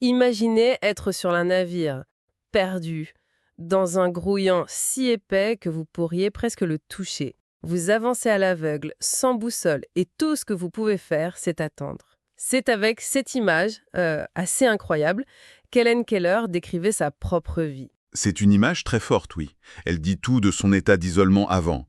Imaginez être sur un navire, perdu, dans un grouillant si épais que vous pourriez presque le toucher. Vous avancez à l'aveugle, sans boussole, et tout ce que vous pouvez faire, c'est attendre. C'est avec cette image, assez incroyable, qu'Helen Keller décrivait sa propre vie. C'est une image très forte, oui. Elle dit tout de son état d'isolement avant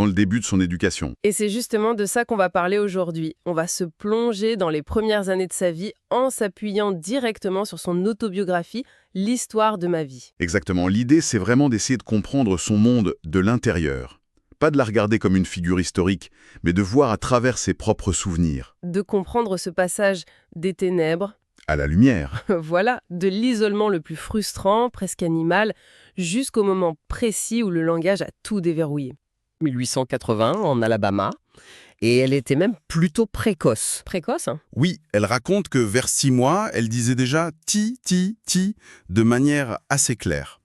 le début de son éducation. Et c'est justement de ça qu'on va parler aujourd'hui. On va se plonger dans les premières années de sa vie en s'appuyant directement sur son autobiographie, L'histoire de ma vie. Exactement, l'idée c'est vraiment d'essayer de comprendre son monde de l'intérieur. Pas de la regarder comme une figure historique, mais de voir à travers ses propres souvenirs. De comprendre ce passage des ténèbres, À la lumière. voilà, de l'isolement le plus frustrant, presque animal, jusqu'au moment précis où le langage a tout déverrouillé. 1880 en Alabama, et elle était même plutôt précoce. Précoce, hein? Oui, elle raconte que vers 6 mois, elle disait déjà « ti, ti, ti » de manière assez claire.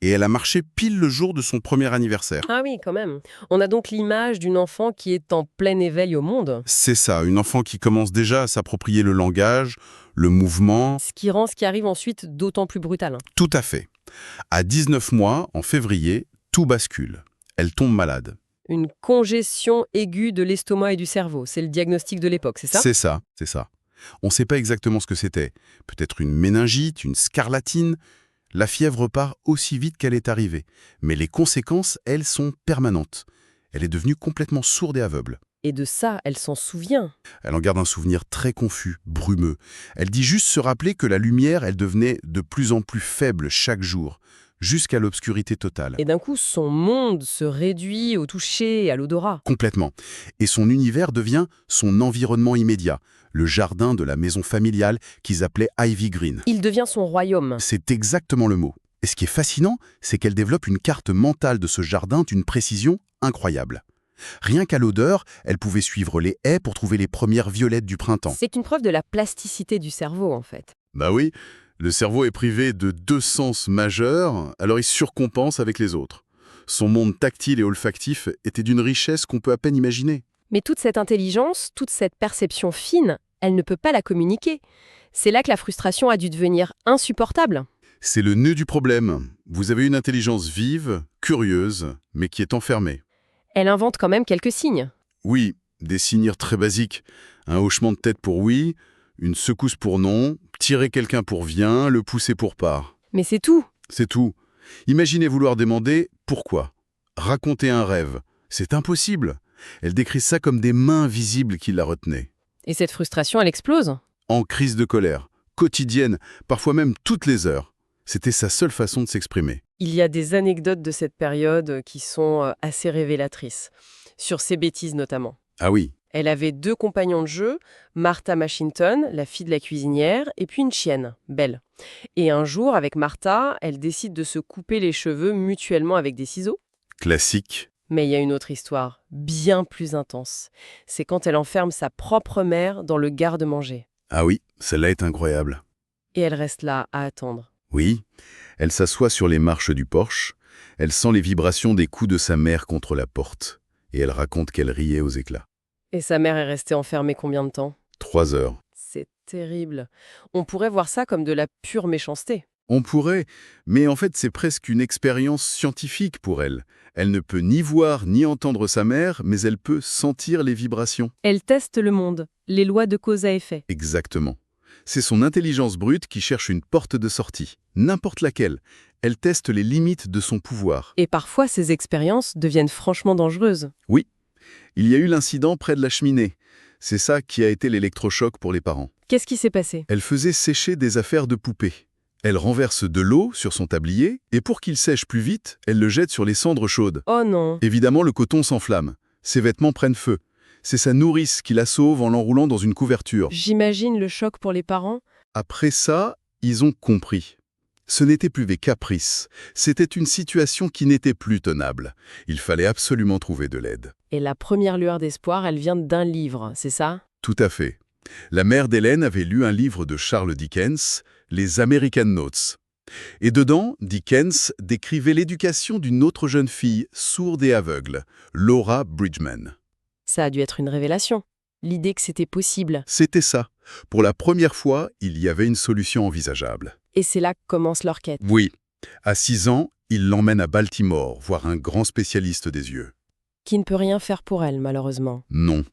Et elle a marché pile le jour de son premier anniversaire. Ah oui, quand même. On a donc l'image d'une enfant qui est en plein éveil au monde, C'est ça, une enfant qui commence déjà à s'approprier le langage, le mouvement, ce qui rend ce qui arrive ensuite d'autant plus brutal, hein. tout à fait. À 19 mois, en février, tout bascule. Elle tombe malade. Une congestion aiguë de l'estomac et du cerveau, c'est le diagnostic de l'époque, c'est ça? C'est ça, c'est ça. On ne sait pas exactement ce que c'était. Peut-être une méningite, une scarlatine. La fièvre part aussi vite qu'elle est arrivée. Mais les conséquences, elles, sont permanentes. Elle est devenue complètement sourde et aveugle. Et de ça, elle s'en souvient. Elle en garde un souvenir très confus, brumeux. Elle dit juste se rappeler que la lumière, elle devenait de plus en plus faible chaque jour, jusqu'à l'obscurité totale. Et d'un coup, son monde se réduit au toucher et à l'odorat. Complètement. Et son univers devient son environnement immédiat, le jardin de la maison familiale qu'ils appelaient Ivy Green. Il devient son royaume. C'est exactement le mot. Et ce qui est fascinant, c'est qu'elle développe une carte mentale de ce jardin d'une précision incroyable. Rien qu'à l'odeur, elle pouvait suivre les haies pour trouver les premières violettes du printemps. C'est une preuve de la plasticité du cerveau, en fait. Bah oui, le cerveau est privé de 2 sens majeurs, alors il surcompense avec les autres. Son monde tactile et olfactif était d'une richesse qu'on peut à peine imaginer. Mais toute cette intelligence, toute cette perception fine, elle ne peut pas la communiquer. C'est là que la frustration a dû devenir insupportable. C'est le nœud du problème. Vous avez une intelligence vive, curieuse, mais qui est enfermée. Elle invente quand même quelques signes. Oui, des signes très basiques. Un hochement de tête pour oui, une secousse pour non, tirer quelqu'un pour viens, le pousser pour part. Mais c'est tout. C'est tout. Imaginez vouloir demander pourquoi. Raconter un rêve. C'est impossible. Elle décrit ça comme des mains visibles qui la retenaient. Et cette frustration, elle explose. En crise de colère, quotidienne, parfois même toutes les heures. C'était sa seule façon de s'exprimer. Il y a des anecdotes de cette période qui sont assez révélatrices, sur ses bêtises notamment. Ah oui, Elle avait 2 compagnons de jeu, Martha Mashington, la fille de la cuisinière, et puis une chienne, Belle. Et un jour, avec Martha, elle décide de se couper les cheveux mutuellement avec des ciseaux. classique. Mais il y a une autre histoire, bien plus intense. C'est quand elle enferme sa propre mère dans le garde-manger. Ah oui, celle-là est incroyable. Et elle reste là à attendre. Oui, elle s'assoit sur les marches du porche, elle sent les vibrations des coups de sa mère contre la porte, et elle raconte qu'elle riait aux éclats. Et sa mère est restée enfermée combien de temps? 3 heures. C'est terrible. On pourrait voir ça comme de la pure méchanceté. On pourrait, mais en fait c'est presque une expérience scientifique pour elle. Elle ne peut ni voir ni entendre sa mère, mais elle peut sentir les vibrations. Elle teste le monde, les lois de cause à effet. Exactement. C'est son intelligence brute qui cherche une porte de sortie, n'importe laquelle. Elle teste les limites de son pouvoir. Et parfois, ces expériences deviennent franchement dangereuses. Oui, il y a eu l'incident près de la cheminée. C'est ça qui a été l'électrochoc pour les parents. Qu'est-ce qui s'est passé? Elle faisait sécher des affaires de poupée. Elle renverse de l'eau sur son tablier, et pour qu'il sèche plus vite, elle le jette sur les cendres chaudes. Oh non! Évidemment, le coton s'enflamme. Ses vêtements prennent feu. C'est sa nourrice qui la sauve en l'enroulant dans une couverture. J'imagine le choc pour les parents. Après ça, ils ont compris. Ce n'était plus des caprices. C'était une situation qui n'était plus tenable. Il fallait absolument trouver de l'aide. Et la première lueur d'espoir, elle vient d'un livre, c'est ça? Tout à fait. La mère d'Hélène avait lu un livre de Charles Dickens, Les American Notes. Et dedans, Dickens décrivait l'éducation d'une autre jeune fille, sourde et aveugle, Laura Bridgman. Ça a dû être une révélation. L'idée que c'était possible. C'était ça. Pour la première fois, il y avait une solution envisageable. Et c'est là que commence leur quête. Oui. À 6 ans, il l'emmène à Baltimore, voir un grand spécialiste des yeux. Qui ne peut rien faire pour elle, malheureusement. Non.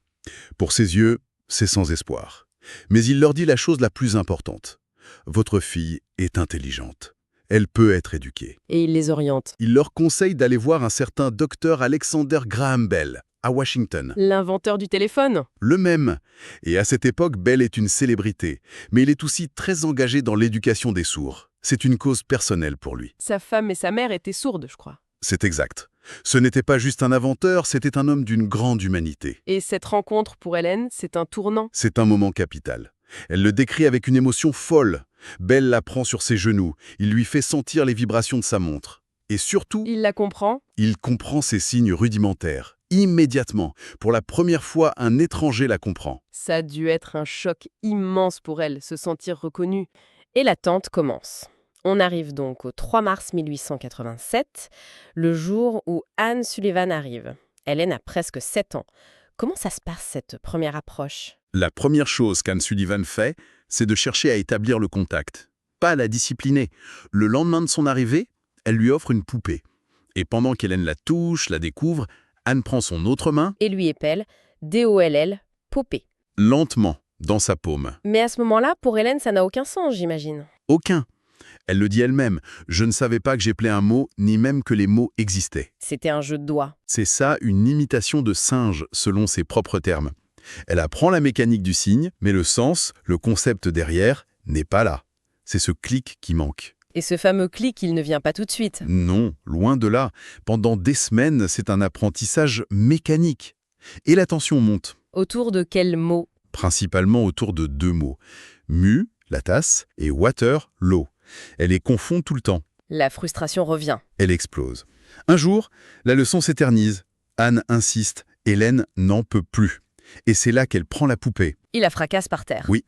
Pour ses yeux, c'est sans espoir. Mais il leur dit la chose la plus importante. Votre fille est intelligente. Elle peut être éduquée. Et il les oriente. Il leur conseille d'aller voir un certain docteur Alexander Graham Bell, à Washington. L'inventeur du téléphone. Le même. Et à cette époque, Bell est une célébrité. Mais il est aussi très engagé dans l'éducation des sourds. C'est une cause personnelle pour lui. Sa femme et sa mère étaient sourdes, je crois. C'est exact. Ce n'était pas juste un inventeur, c'était un homme d'une grande humanité. Et cette rencontre, pour Hélène, c'est un tournant. C'est un moment capital. Elle le décrit avec une émotion folle. Bell la prend sur ses genoux. Il lui fait sentir les vibrations de sa montre. Et surtout, Il la comprend. il comprend ses signes rudimentaires. Immédiatement. Pour la première fois, un étranger la comprend. Ça a dû être un choc immense pour elle, se sentir reconnue. Et l'attente commence. On arrive donc au 3 mars 1887, le jour où Anne Sullivan arrive. Hélène a presque 7 ans. Comment ça se passe, cette première approche? La première chose qu'Anne Sullivan fait, c'est de chercher à établir le contact. Pas à la discipliner. Le lendemain de son arrivée, elle lui offre une poupée. Et pendant qu'Hélène la touche, la découvre, Anne prend son autre main, Et lui épelle DOLL, Popée. lentement, dans sa paume. Mais à ce moment-là, pour Hélène, ça n'a aucun sens, j'imagine. Aucun. Elle le dit elle-même. Je ne savais pas que j'appelais un mot, ni même que les mots existaient. C'était un jeu de doigts. C'est ça, une imitation de singe, selon ses propres termes. Elle apprend la mécanique du signe, mais le sens, le concept derrière, n'est pas là. C'est ce clic qui manque. Et ce fameux clic, il ne vient pas tout de suite. Non, loin de là. Pendant des semaines, c'est un apprentissage mécanique. Et la tension monte, Autour de quel mot? principalement autour de 2 mots. Mu, la tasse, et water, l'eau. Elle les confond tout le temps. La frustration revient. Elle explose. Un jour, la leçon s'éternise. Anne insiste. Hélène n'en peut plus. Et c'est là qu'elle prend la poupée. Il la fracasse par terre. Oui.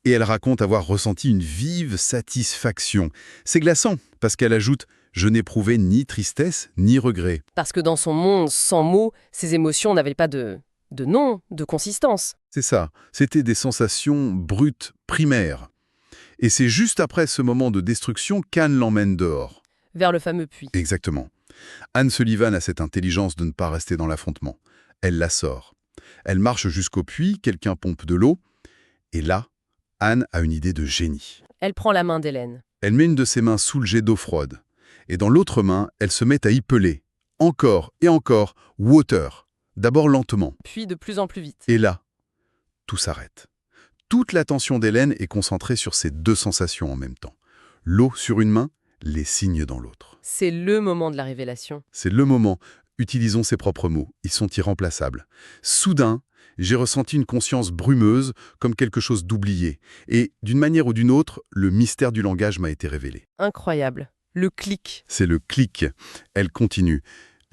Et elle raconte avoir ressenti une vive satisfaction. C'est glaçant, parce qu'elle ajoute « Je n'éprouvais ni tristesse, ni regret Parce que dans son monde sans mots, ses émotions n'avaient pas de nom, de consistance. ». C'est ça. C'était des sensations brutes, primaires. Et c'est juste après ce moment de destruction qu'Anne l'emmène dehors. Vers le fameux puits. Exactement. Anne Sullivan a cette intelligence de ne pas rester dans l'affrontement. Elle la sort. Elle marche jusqu'au puits, quelqu'un pompe de l'eau. Et là, Anne a une idée de génie. Elle prend la main d'Hélène. Elle met une de ses mains sous le jet d'eau froide. Et dans l'autre main, elle se met à y peler. Encore et encore, water. D'abord lentement. Puis de plus en plus vite. Et là, tout s'arrête. Toute l'attention d'Hélène est concentrée sur ces 2 sensations en même temps. L'eau sur une main, les signes dans l'autre. C'est le moment de la révélation. C'est le moment. Utilisons ses propres mots. Ils sont irremplaçables. Soudain, j'ai ressenti une conscience brumeuse, comme quelque chose d'oublié. Et, d'une manière ou d'une autre, le mystère du langage m'a été révélé. Incroyable. Le clic. C'est le clic. Elle continue.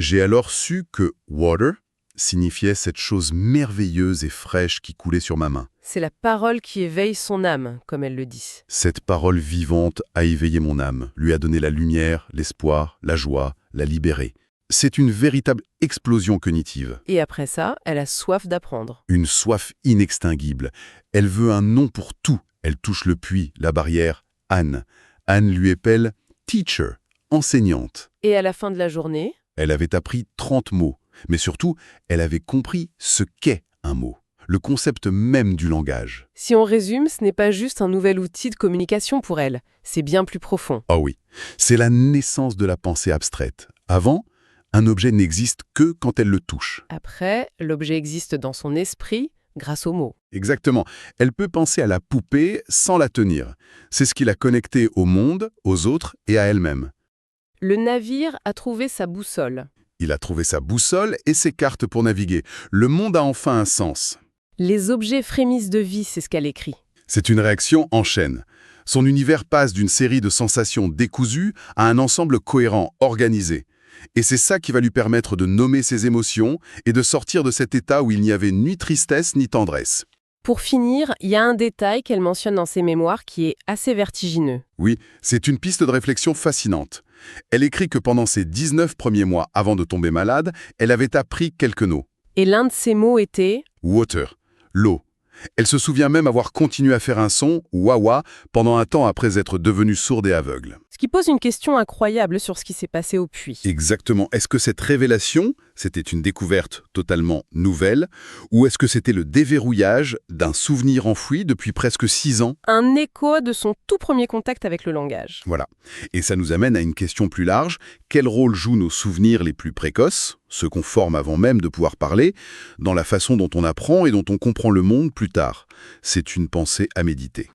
J'ai alors su que « water » signifiait cette chose merveilleuse et fraîche qui coulait sur ma main. C'est la parole qui éveille son âme, comme elle le dit. Cette parole vivante a éveillé mon âme, lui a donné la lumière, l'espoir, la joie, l'a libérée. C'est une véritable explosion cognitive. Et après ça, elle a soif d'apprendre. Une soif inextinguible. Elle veut un nom pour tout. Elle touche le puits, la barrière, Anne. Anne lui épelle « teacher », enseignante. Et à la fin de la journée, Elle avait appris 30 mots. Mais surtout, elle avait compris ce qu'est un mot. Le concept même du langage. si on résume, ce n'est pas juste un nouvel outil de communication pour elle. C'est bien plus profond. Ah oui, c'est la naissance de la pensée abstraite. Avant, un objet n'existe que quand elle le touche. Après, l'objet existe dans son esprit grâce aux mots. Exactement. Elle peut penser à la poupée sans la tenir. C'est ce qui l'a connectée au monde, aux autres et à elle-même. Le navire a trouvé sa boussole. Il a trouvé sa boussole et ses cartes pour naviguer. Le monde a enfin un sens. Les objets frémissent de vie, c'est ce qu'elle écrit. C'est une réaction en chaîne. Son univers passe d'une série de sensations décousues à un ensemble cohérent, organisé. Et c'est ça qui va lui permettre de nommer ses émotions et de sortir de cet état où il n'y avait ni tristesse ni tendresse. Pour finir, il y a un détail qu'elle mentionne dans ses mémoires qui est assez vertigineux. Oui, c'est une piste de réflexion fascinante. Elle écrit que pendant ses 19 premiers mois avant de tomber malade, elle avait appris quelques mots. Et l'un de ces mots était Water, L'eau. Elle se souvient même avoir continué à faire un son, wah-wah, pendant un temps après être devenue sourde et aveugle. Ce qui pose une question incroyable sur ce qui s'est passé au puits. Exactement. Est-ce que cette révélation, c'était une découverte totalement nouvelle, ou est-ce que c'était le déverrouillage d'un souvenir enfoui depuis presque 6 ans? Un écho de son tout premier contact avec le langage. Voilà. Et ça nous amène à une question plus large. Quel rôle jouent nos souvenirs les plus précoces, ceux qu'on forme avant même de pouvoir parler, dans la façon dont on apprend et dont on comprend le monde plus tard? C'est une pensée à méditer.